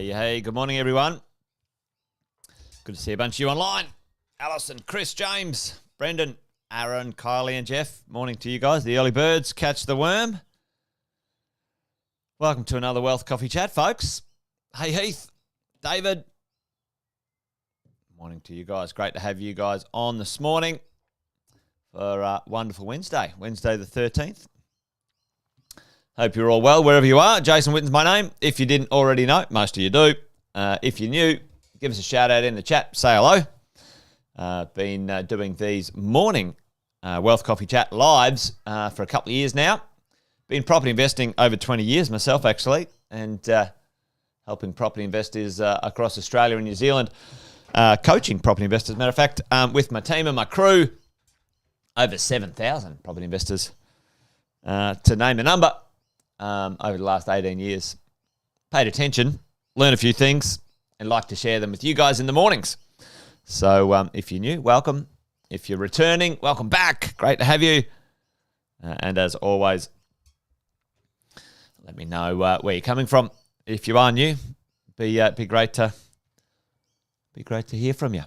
Hey, good morning, everyone. Good to see a bunch of you online. Alison, Chris, James, Brendan, Aaron, Kylie, and Jeff. Morning to you guys. The early birds catch the worm. Welcome to another Wealth Coffee Chat, folks. Hey, Heath, David. Morning to you guys. Great to have you guys on this morning for a wonderful Wednesday the 13th. Hope you're all well wherever you are. Jason Witten's my name. If you didn't already know, most of you do. If you're new, give us a shout out in the chat. Say hello. Been doing these morning Wealth Coffee Chat lives for a couple of years now. Been property investing over 20 years myself, actually, and helping property investors across Australia and New Zealand, coaching property investors, matter of fact, with my team and my crew, over 7,000 property investors, to name a number. Over the last 18 years. Paid attention, learned a few things, and like to share them with you guys in the mornings. So if you're new, welcome. If you're returning, welcome back. Great to have you. And as always, let me know where you're coming from. If you are new, be great to hear from you.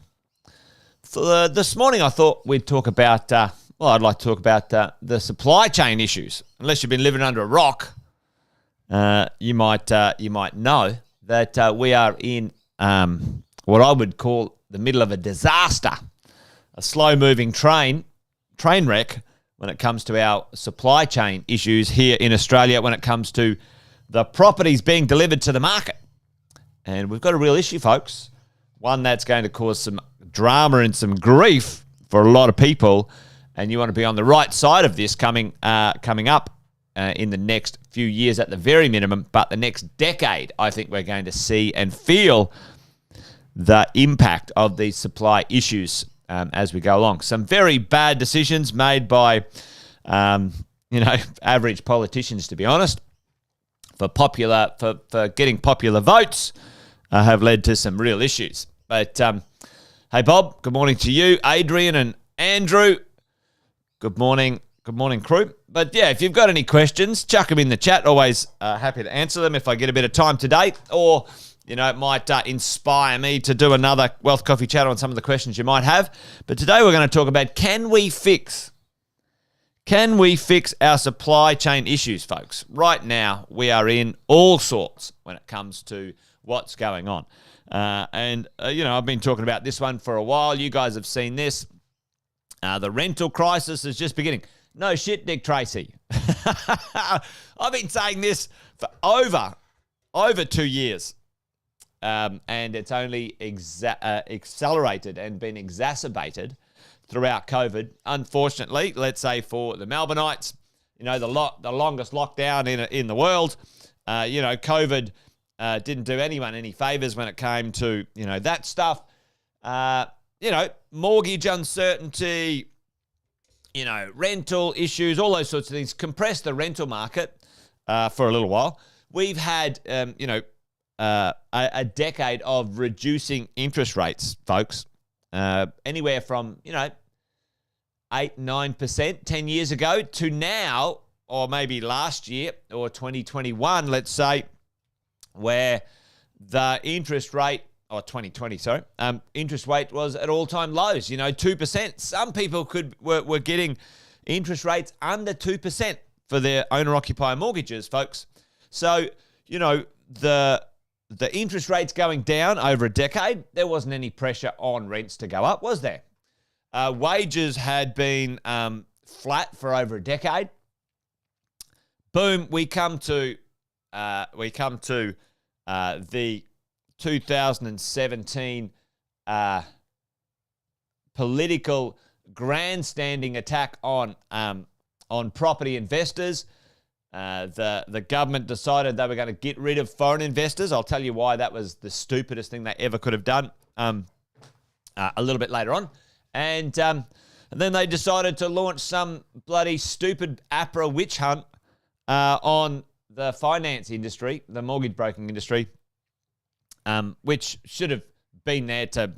For this morning, I thought we'd talk about. I'd like to talk about the supply chain issues. Unless you've been living under a rock. You might know that we are in what I would call the middle of a disaster, a slow-moving train wreck when it comes to our supply chain issues here in Australia when it comes to the properties being delivered to the market. And we've got a real issue, folks, one that's going to cause some drama and some grief for a lot of people, and you want to be on the right side of this coming up. In the next few years at the very minimum, but the next decade, I think we're going to see and feel the impact of these supply issues as we go along. Some very bad decisions made by, average politicians, to be honest, for getting popular votes, have led to some real issues. But hey, Bob, good morning to you, Adrian and Andrew. Good morning. Good morning, crew. But yeah, if you've got any questions, chuck them in the chat. Always happy to answer them if I get a bit of time today, or it might inspire me to do another Wealth Coffee Chat on some of the questions you might have. But today we're going to talk about can we fix our supply chain issues, folks? Right now, we are in all sorts when it comes to what's going on. I've been talking about this one for a while. You guys have seen this. The rental crisis is just beginning. No shit, Dick Tracy. I've been saying this for over 2 years. And it's only accelerated and been exacerbated throughout COVID. Unfortunately, let's say for the Melbourneites, the longest lockdown in the world, COVID didn't do anyone any favors when it came to, that stuff. Mortgage uncertainty, rental issues, all those sorts of things, compressed the rental market for a little while. We've had, a decade of reducing interest rates, folks, anywhere from, 8-9% 10 years ago to now, or maybe last year or 2021, let's say, where the interest rate, or 2020, sorry, interest rate was at all-time lows, 2%. Some people were getting interest rates under 2% for their owner-occupier mortgages, folks. So, the interest rates going down over a decade, there wasn't any pressure on rents to go up, was there? Wages had been flat for over a decade. Boom, we come to the 2017 political grandstanding attack on property investors. The government decided they were going to get rid of foreign investors. I'll tell you why that was the stupidest thing they ever could have done a little bit later on. And then they decided to launch some bloody stupid APRA witch hunt on the finance industry, the mortgage broking industry, which should have been there to,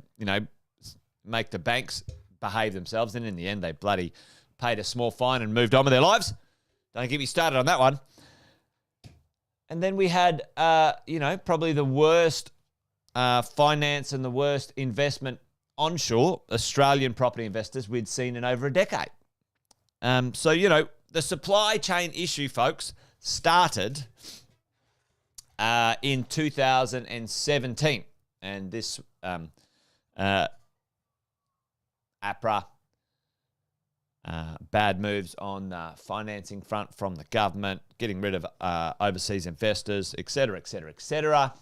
make the banks behave themselves. And in the end, they bloody paid a small fine and moved on with their lives. Don't get me started on that one. And then we had, probably the worst finance and the worst investment onshore Australian property investors we'd seen in over a decade. The supply chain issue, folks, started in 2017. And this APRA, bad moves on the financing front from the government, getting rid of overseas investors, et cetera, et cetera, et cetera.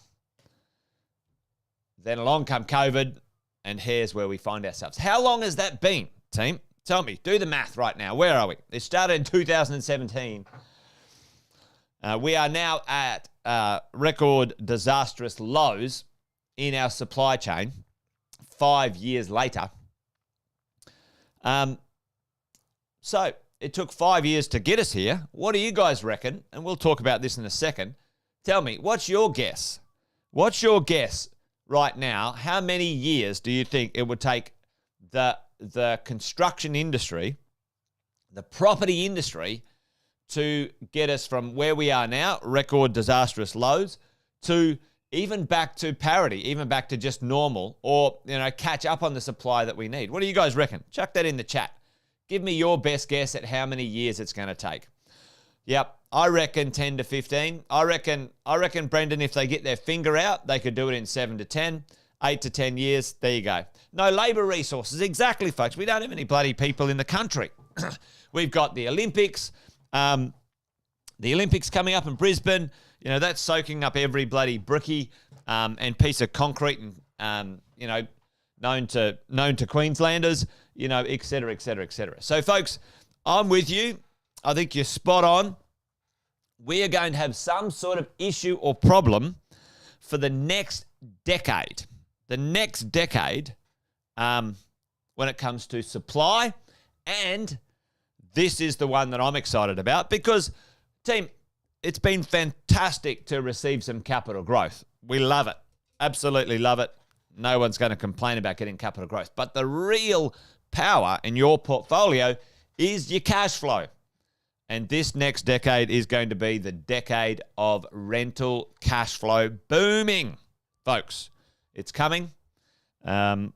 Then along come COVID, and here's where we find ourselves. How long has that been, team? Tell me. Do the math right now. Where are we? It started in 2017. We are now at record disastrous lows in our supply chain 5 years later. So it took 5 years to get us here. What do you guys reckon? And we'll talk about this in a second. Tell me, what's your guess? What's your guess right now? How many years do you think it would take the construction industry, the property industry, to get us from where we are now, record disastrous lows, to even back to parity, even back to just normal, or catch up on the supply that we need? What do you guys reckon? Chuck that in the chat. Give me your best guess at how many years it's going to take. Yep, I reckon 10 to 15. I reckon, Brendan, if they get their finger out, they could do it in 7 to 10, 8 to 10 years. There you go. No labour resources. Exactly, folks. We don't have any bloody people in the country. We've got the Olympics. The Olympics coming up in Brisbane. That's soaking up every bloody brickie and piece of concrete and, known to Queenslanders, et cetera, et cetera, et cetera. So, folks, I'm with you. I think you're spot on. We are going to have some sort of issue or problem for the next decade. The next decade when it comes to supply. And this is the one that I'm excited about because, team, it's been fantastic to receive some capital growth. We love it. Absolutely love it. No one's going to complain about getting capital growth. But the real power in your portfolio is your cash flow. And this next decade is going to be the decade of rental cash flow booming, folks. It's coming. And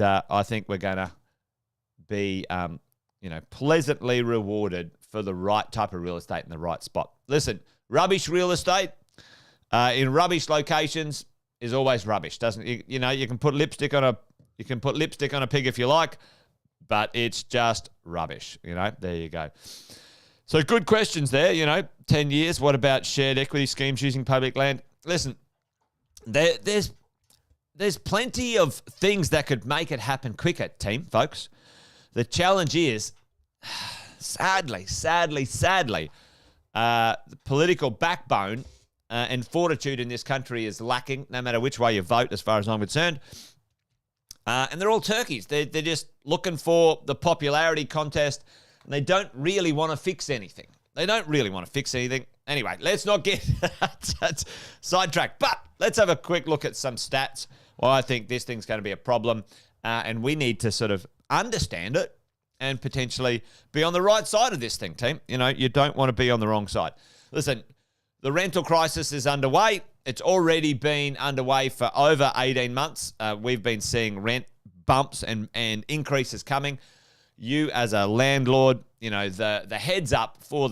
I think we're going to be, pleasantly rewarded for the right type of real estate in the right spot. Listen, rubbish real estate in rubbish locations is always rubbish, doesn't it? You can put lipstick on a pig if you like, but it's just rubbish. There you go. So good questions there. 10 years. What about shared equity schemes using public land? Listen, there's plenty of things that could make it happen quicker, team, folks. The challenge is, sadly, the political backbone and fortitude in this country is lacking, no matter which way you vote, as far as I'm concerned. And they're all turkeys. They're just looking for the popularity contest, and they don't really want to fix anything. Anyway, let's not get sidetracked. But let's have a quick look at some stats. Well, I think this thing's going to be a problem, and we need to sort of understand it and potentially be on the right side of this thing, team. You don't want to be on the wrong side. Listen, the rental crisis is underway. It's already been underway for over 18 months. We've been seeing rent bumps and increases coming. You as a landlord, the heads up for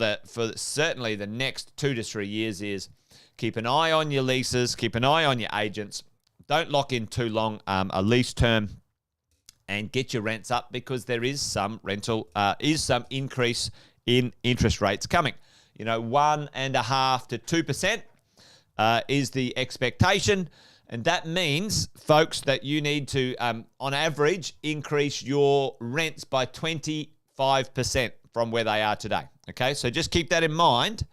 certainly the next 2 to 3 years is keep an eye on your leases, keep an eye on your agents. Don't lock in too long a lease term, and get your rents up because there is some increase in interest rates coming. 1.5% to 2% is the expectation. And that means, folks, that you need to, on average, increase your rents by 25% from where they are today. Okay, so just keep that in mind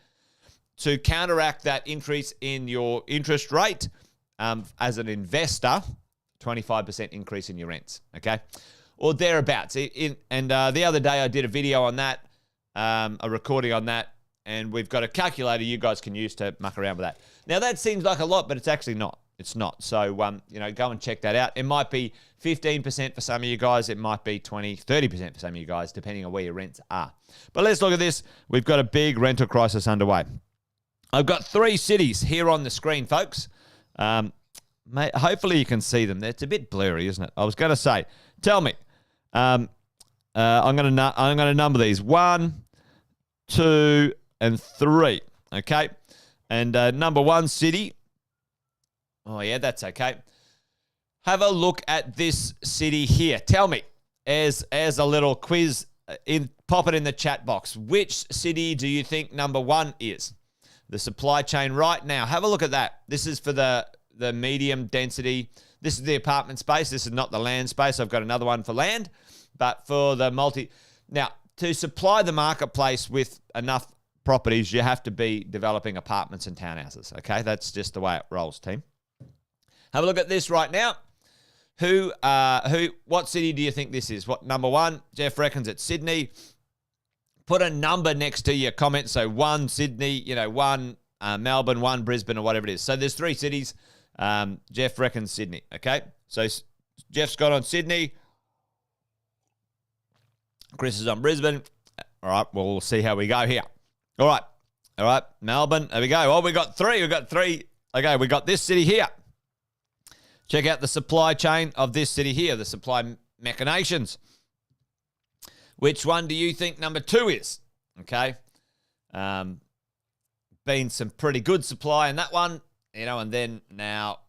to counteract that increase in your interest rate as an investor. 25% increase in your rents, okay? Or thereabouts. The other day I did a video on that, a recording on that, and we've got a calculator you guys can use to muck around with that. Now, that seems like a lot, but it's actually not. It's not. So, go and check that out. It might be 15% for some of you guys. It might be 20, 30% for some of you guys, depending on where your rents are. But let's look at this. We've got a big rental crisis underway. I've got 3 cities here on the screen, folks. Hopefully you can see them. It's a bit blurry, isn't it? I was going to say, tell me. I'm going to number these 1, 2, and 3. Okay, and number 1 city. Oh yeah, that's okay. Have a look at this city here. Tell me, as a little quiz, pop it in the chat box. Which city do you think number 1 is? The supply chain right now. Have a look at that. This is for the medium density. This is the apartment space. This is not the land space. I've got another one for land, but for the multi. Now, to supply the marketplace with enough properties, you have to be developing apartments and townhouses. Okay, that's just the way it rolls, team. Have a look at this right now. What city do you think this is? What number 1? Jeff reckons it's Sydney. Put a number next to your comment. So 1 Sydney, 1 Melbourne, 1 Brisbane, or whatever it is. So there's 3 cities. Jeff reckons Sydney. Okay, so Jeff's got on Sydney. Chris is on Brisbane. All right, well, we'll see how we go here. All right, Melbourne. There we go. Oh, we got 3. We got 3. Okay, we got this city here. Check out the supply chain of this city here, the supply machinations. Which one do you think number 2 is? Okay. Been some pretty good supply in that one, and then now,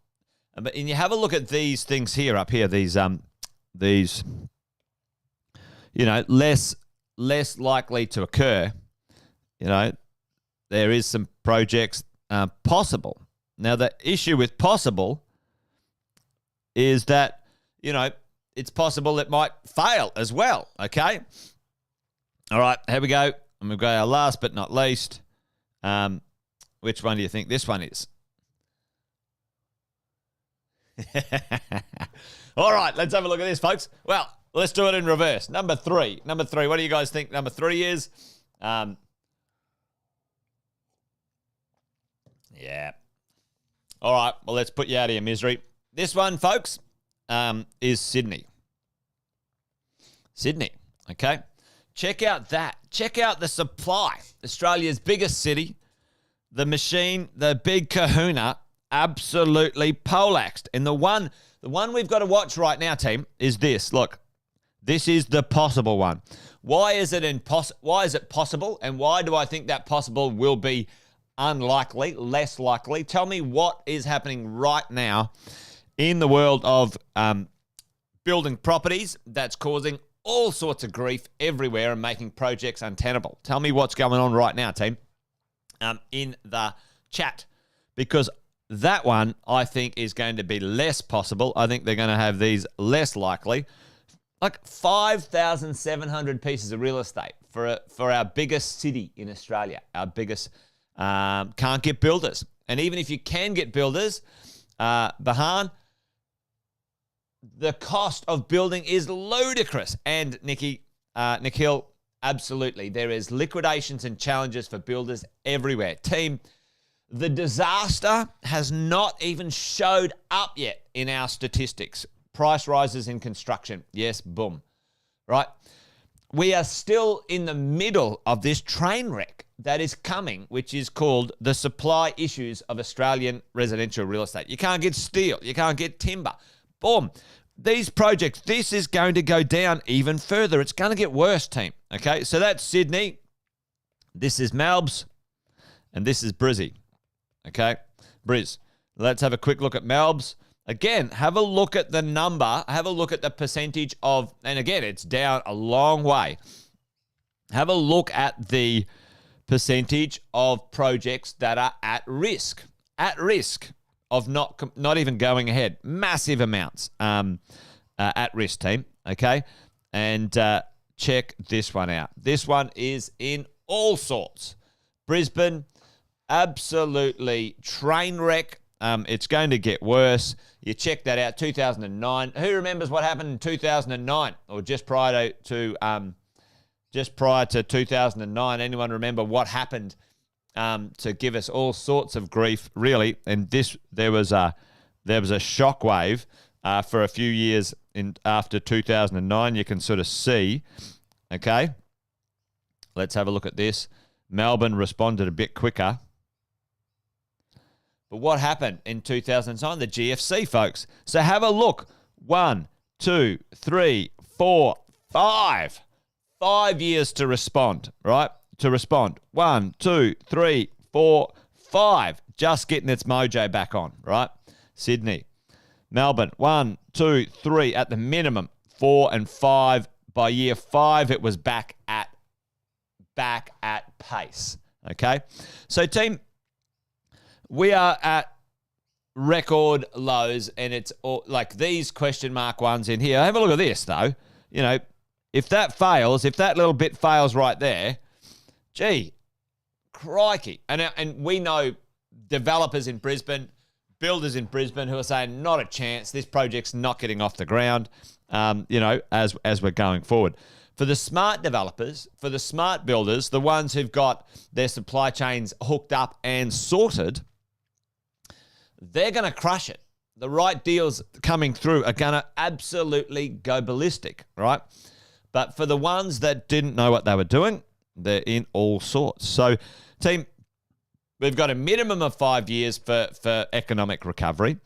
and you have a look at these things here up here, these less likely to occur. There is some projects possible. Now, the issue with possible is that, it's possible it might fail as well, okay? All right, here we go. And we've got our last but not least. Which one do you think this one is? All right, let's have a look at this, folks. Well, let's do it in reverse. Number 3. What do you guys think number 3 is? Yeah. All right, well, let's put you out of your misery. This one, folks, is Sydney. Sydney, okay? Check out that. Check out the supply. Australia's biggest city. The machine, the big kahuna, absolutely poleaxed. And the one we've got to watch right now, team, is this. Look, this is the possible one. Why is it possible? And why do I think that possible will be unlikely, less likely? Tell me what is happening right now in the world of building properties that's causing all sorts of grief everywhere and making projects untenable. Tell me what's going on right now, team, in the chat, because that one I think is going to be less possible. I think they're going to have these less likely. Like 5,700 pieces of real estate for our biggest city in Australia, our biggest, can't get builders. And even if you can get builders, Bahan, the cost of building is ludicrous. And Nikhil, absolutely. There is liquidations and challenges for builders everywhere. Team, the disaster has not even showed up yet in our statistics. Price rises in construction. Yes, boom. Right? We are still in the middle of this train wreck that is coming, which is called the supply issues of Australian residential real estate. You can't get steel. You can't get timber. Boom. These projects, this is going to go down even further. It's going to get worse, team. Okay, so that's Sydney. This is Melbs. And this is Brizzy. Okay, Briz. Let's have a quick look at Melbs. Again, have a look at the number. Have a look at the percentage of, and again, it's down a long way. Have a look at the percentage of projects that are at risk of not even going ahead. Massive amounts at risk, team. Okay, and check this one out. This one is in all sorts. Brisbane, absolutely train wreck. It's going to get worse. You check that out. 2009. Who remembers what happened in 2009 or just prior to 2009? Anyone remember what happened to give us all sorts of grief, really? And there was a shockwave for a few years after 2009. You can sort of see. Okay, let's have a look at this. Melbourne responded a bit quicker. But what happened in 2009? The GFC, folks. So have a look. 1, 2, 3, 4, 5. 5 years to respond, right? To respond. 1, 2, 3, 4, 5. Just getting its mojo back on, right? Sydney. Melbourne. 1, 2, 3 at the minimum. 4 and 5. By year 5, it was back at pace. Okay? So, team, we are at record lows, and it's all, like these question mark ones in here. Have a look at this, though. You know, if that fails, if that little bit fails right there, gee, crikey. And we know developers in Brisbane, builders in Brisbane who are saying, not a chance, this project's not getting off the ground, you know, as we're going forward. For the smart developers, for the smart builders, the ones who've got their supply chains hooked up and sorted, they're going to crush it. The right deals coming through are going to absolutely go ballistic, right? But for the ones that didn't know what they were doing, they're in all sorts. So, team, we've got a minimum of 5 years for economic recovery.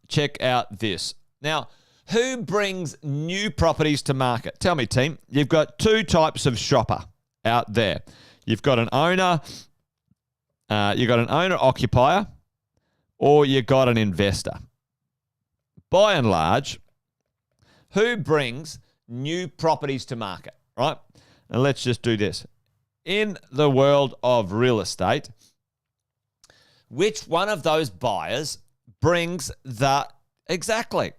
Check out this. Now, who brings new properties to market? Tell me, team. You've got two types of shopper out there. You've got an owner, occupier, or you've got an investor. By and large, who brings new properties to market, right? And let's just do this. In the world of real estate, which one of those buyers brings the exactly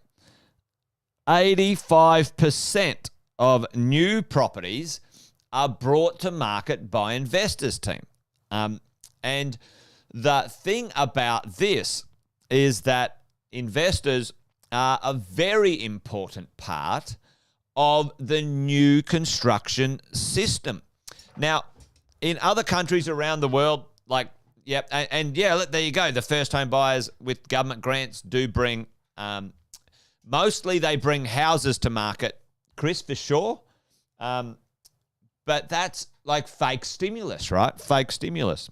85% of new properties are brought to market by investors, team. And the thing about this is that investors are a very important part of the new construction system. Now, in other countries around the world, like, there you go. The first home buyers with government grants do bring, mostly they bring houses to market, Chris, for sure. But that's like fake stimulus, right? Fake stimulus.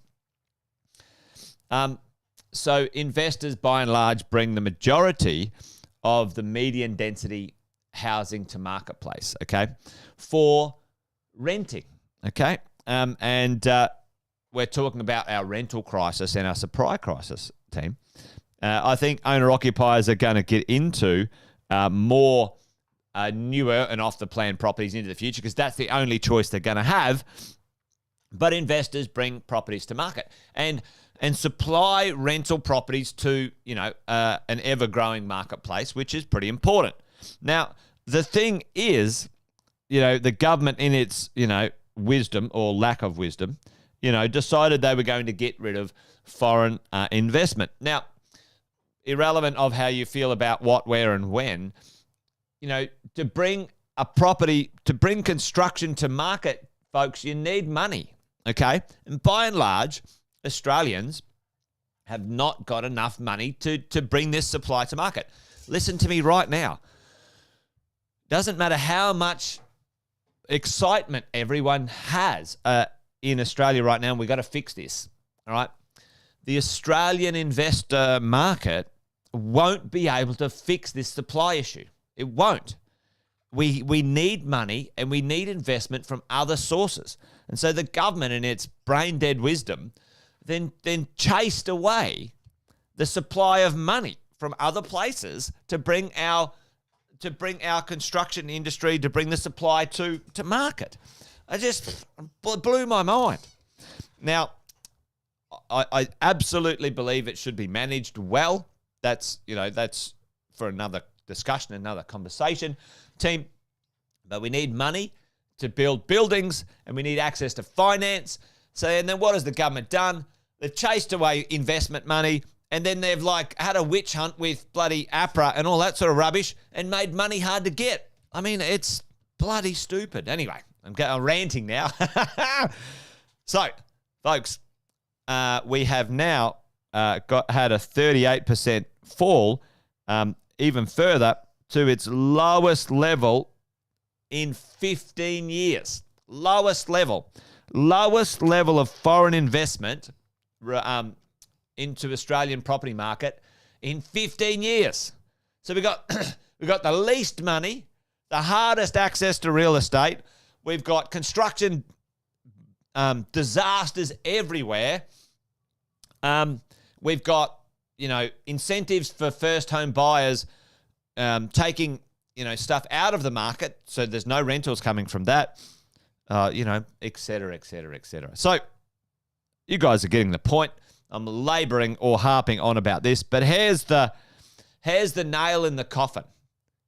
So investors, by and large, bring the majority of the median density housing to marketplace, okay, for renting, okay? And we're talking about our rental crisis and our supply crisis, team. I think owner-occupiers are going to get into more newer and off-the-plan properties into the future because that's the only choice they're going to have. But investors bring properties to market and supply rental properties to, you know, an ever-growing marketplace, which is pretty important. Now, the thing is, you know, the government in its, you know, wisdom or lack of wisdom, you know, decided they were going to get rid of foreign investment. Now, irrelevant of how you feel about what, where, and when, you know, to bring a property, to bring construction to market, folks, you need money, okay? And by and large, Australians have not got enough money to bring this supply to market. Listen to me right now. Doesn't matter how much excitement everyone has in Australia right now, we've got to fix this, all right? The Australian investor market won't be able to fix this supply issue. It won't. We need money and we need investment from other sources. And so the government, in its brain-dead wisdom, then chased away the supply of money from other places to bring our construction industry, to bring the supply to market. I just blew my mind. Now, I absolutely believe it should be managed well. That's for another discussion, another conversation, team. But we need money to build buildings and we need access to finance. So, and then what has the government done? They've chased away investment money and then they've like had a witch hunt with bloody APRA and all that sort of rubbish and made money hard to get. I mean, it's bloody stupid. Anyway, I'm ranting now. So, folks, we have now had a 38% fall, even further to its lowest level in 15 years. Lowest level of foreign investment into Australian property market in 15 years. So we got we got the least money, the hardest access to real estate. We've got construction disasters everywhere. We've got, incentives for first home buyers, taking, stuff out of the market. So there's no rentals coming from that, et cetera, et cetera, et cetera. So you guys are getting the point. I'm laboring or harping on about this, but here's the nail in the coffin.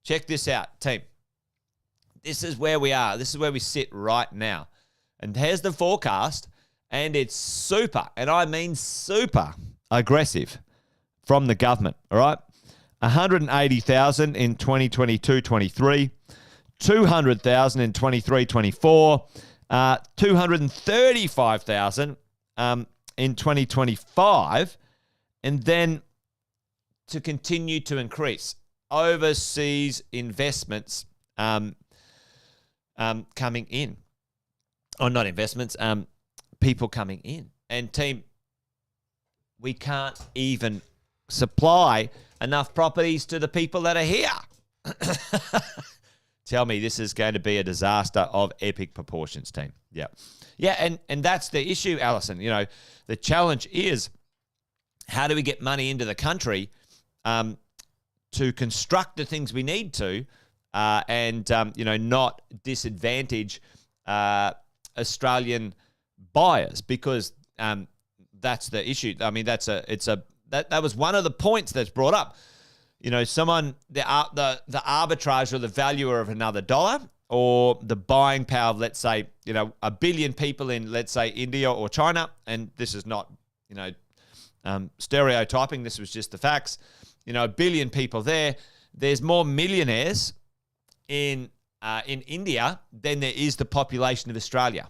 Check this out, team. This is where we are. This is where we sit right now. And here's the forecast, and it's super, and I mean super aggressive from the government, all right? 180,000 in 2022-23, 200,000 in 23-24, 235,000 in 2025, and then to continue to increase. Overseas investments coming in. Or not investments, people coming in. And team, we can't even supply enough properties to the people that are here. Tell me this is going to be a disaster of epic proportions, team. Yeah. Yeah, and that's the issue, Alison. The challenge is, how do we get money into the country to construct the things we need to and not disadvantage Australian buyers, because that's the issue. I mean, that was one of the points that's brought up. The arbitrage or the valuer of another dollar, or the buying power of, let's say, 1 billion people in, let's say, India or China, and this is not, stereotyping. This was just the facts. 1 billion people there. There's more millionaires in India than there is the population of Australia.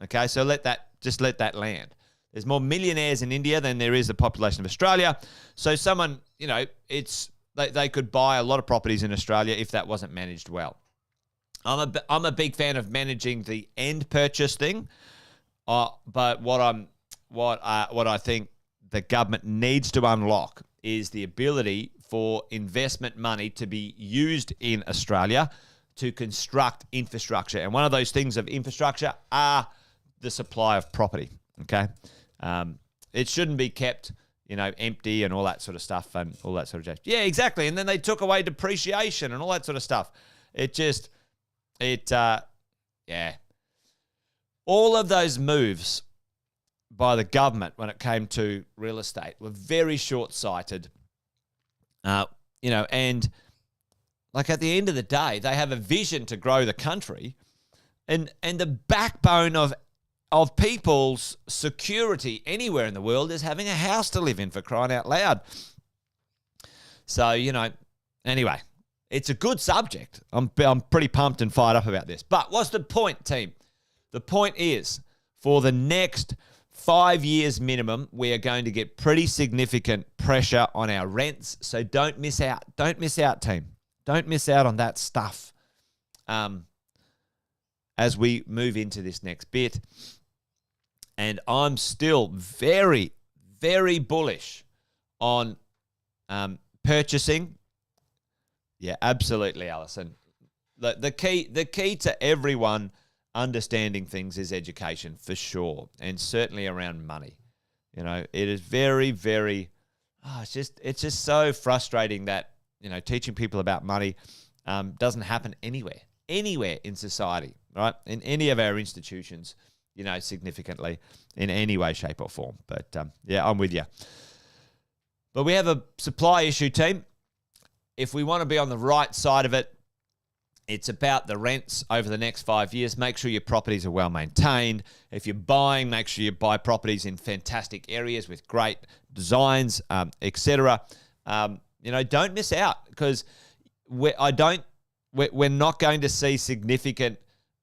Okay, so let that land. There's more millionaires in India than there is the population of Australia. So someone, they could buy a lot of properties in Australia if that wasn't managed well. I'm a big fan of managing the end purchase thing, but what I think the government needs to unlock is the ability for investment money to be used in Australia to construct infrastructure. And one of those things of infrastructure are the supply of property, okay? It shouldn't be kept, empty and all that sort of stuff and all that sort of jazz. Yeah, exactly. And then they took away depreciation and all that sort of stuff. All of those moves by the government when it came to real estate were very short-sighted, and like at the end of the day, they have a vision to grow the country, and the backbone of people's security anywhere in the world is having a house to live in, for crying out loud. So, anyway, it's a good subject. I'm pretty pumped and fired up about this. But what's the point, team? The point is, for the next 5 years minimum, we are going to get pretty significant pressure on our rents. So don't miss out. Don't miss out, team. Don't miss out on that stuff as we move into this next bit. And I'm still very, very bullish on purchasing. Yeah, absolutely, Alison. The key to everyone understanding things is education, for sure, and certainly around money. It is very, very. It's just so frustrating that teaching people about money doesn't happen anywhere in society, right? In any of our institutions, significantly in any way, shape, or form. But yeah, I'm with you. But we have a supply issue, team. If we want to be on the right side of it, it's about the rents over the next 5 years. Make sure your properties are well maintained. If you're buying, make sure you buy properties in fantastic areas with great designs, etc. Don't miss out, because we're not going to see significant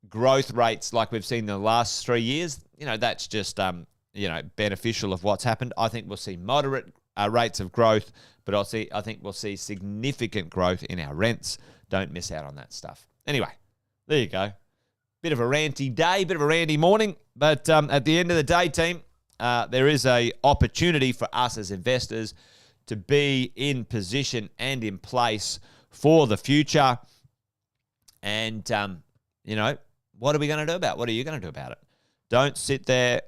growth rates like we've seen in the last 3 years. That's just beneficial of what's happened. I think we'll see moderate rates of growth, but I think we'll see significant growth in our rents. Don't miss out on that stuff. Anyway, there you go. Bit of a ranty day, bit of a ranty morning, but at the end of the day, team, there is a opportunity for us as investors to be in position and in place for the future. And, what are we going to do about it? What are you going to do about it? Don't sit there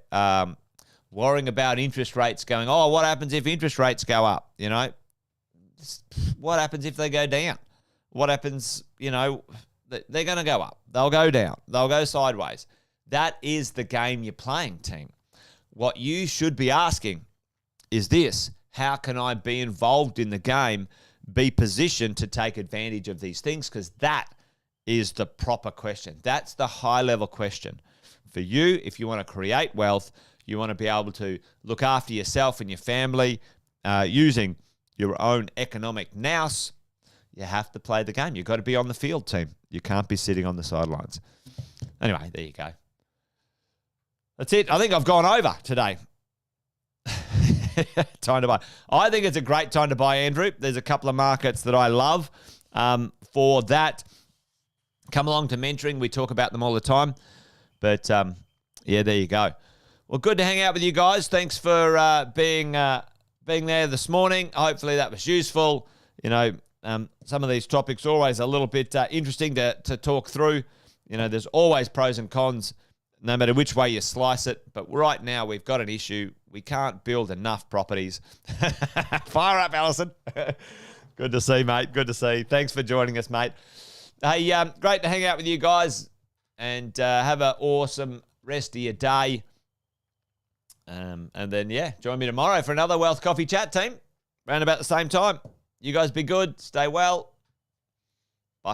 worrying about interest rates going, oh, what happens if interest rates go up? What happens if they go down? What happens, they're going to go up. They'll go down. They'll go sideways. That is the game you're playing, team. What you should be asking is this: how can I be involved in the game, be positioned to take advantage of these things? Because that is the proper question. That's the high-level question. For you, if you want to create wealth, you want to be able to look after yourself and your family using your own economic nous, you have to play the game. You've got to be on the field, team. You can't be sitting on the sidelines. Anyway, there you go. That's it. I think I've gone over today. Time to buy. I think it's a great time to buy, Andrew. There's a couple of markets that I love for that. Come along to mentoring. We talk about them all the time. But, there you go. Well, good to hang out with you guys. Thanks for being there this morning. Hopefully that was useful. Some of these topics are always a little bit interesting to talk through. There's always pros and cons, no matter which way you slice it. But right now we've got an issue. We can't build enough properties. Fire up, Alison. Good to see, mate. Good to see. Thanks for joining us, mate. Hey, great to hang out with you guys, and have an awesome rest of your day. And then, join me tomorrow for another Wealth Coffee Chat, team, around about the same time. You guys be good. Stay well.